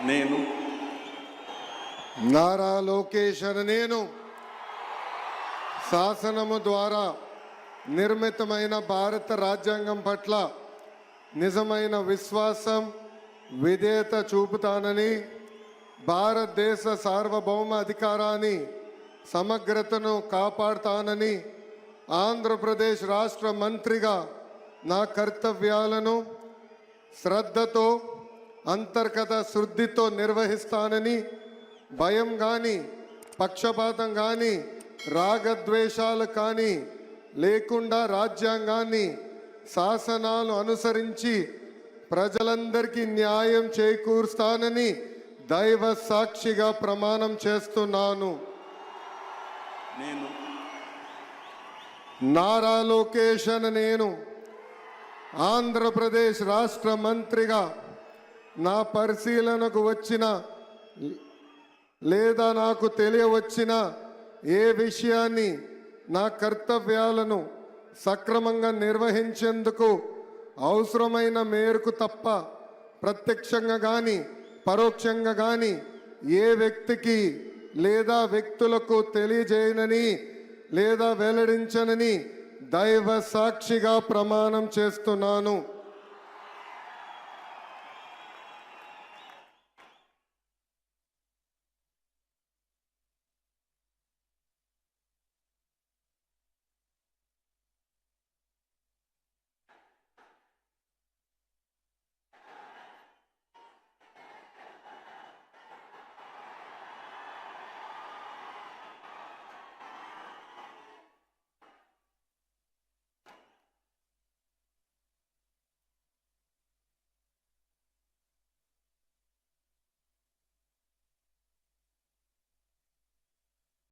నేను నారా లోకేష్ అనే నేను శాసనము ద్వారా నిర్మితమైన భారత రాజ్యాంగం పట్ల నిజమైన విశ్వాసం విధేయత చూపుతానని, భారతదేశ సార్వభౌమ అధికారాన్ని సమగ్రతను కాపాడుతానని, ఆంధ్రప్రదేశ్ రాష్ట్ర మంత్రిగా నా కర్తవ్యాలను శ్రద్ధతో అంతర్గత శుద్ధితో నిర్వహిస్తానని, భయం కానీ పక్షపాతం కానీ రాగద్వేషాలు కానీ లేకుండా రాజ్యాంగాన్ని శాసనాలు అనుసరించి ప్రజలందరికీ న్యాయం చేకూరుస్తానని దైవ సాక్షిగా ప్రమాణం చేస్తున్నాను. నేను నారా లోకేష్ అనే నేను ఆంధ్రప్రదేశ్ రాష్ట్ర మంత్రిగా నా పరిశీలనకు వచ్చిన లేదా నాకు తెలియవచ్చిన ఏ విషయాన్ని నా కర్తవ్యాలను సక్రమంగా నిర్వహించేందుకు అవసరమైన మేరకు తప్ప ప్రత్యక్షంగా కానీ పరోక్షంగా కానీ ఏ వ్యక్తికి లేదా వ్యక్తులకు తెలియజేయనని లేదా వెల్లడించనని దైవ సాక్షిగా ప్రమాణం చేస్తున్నాను.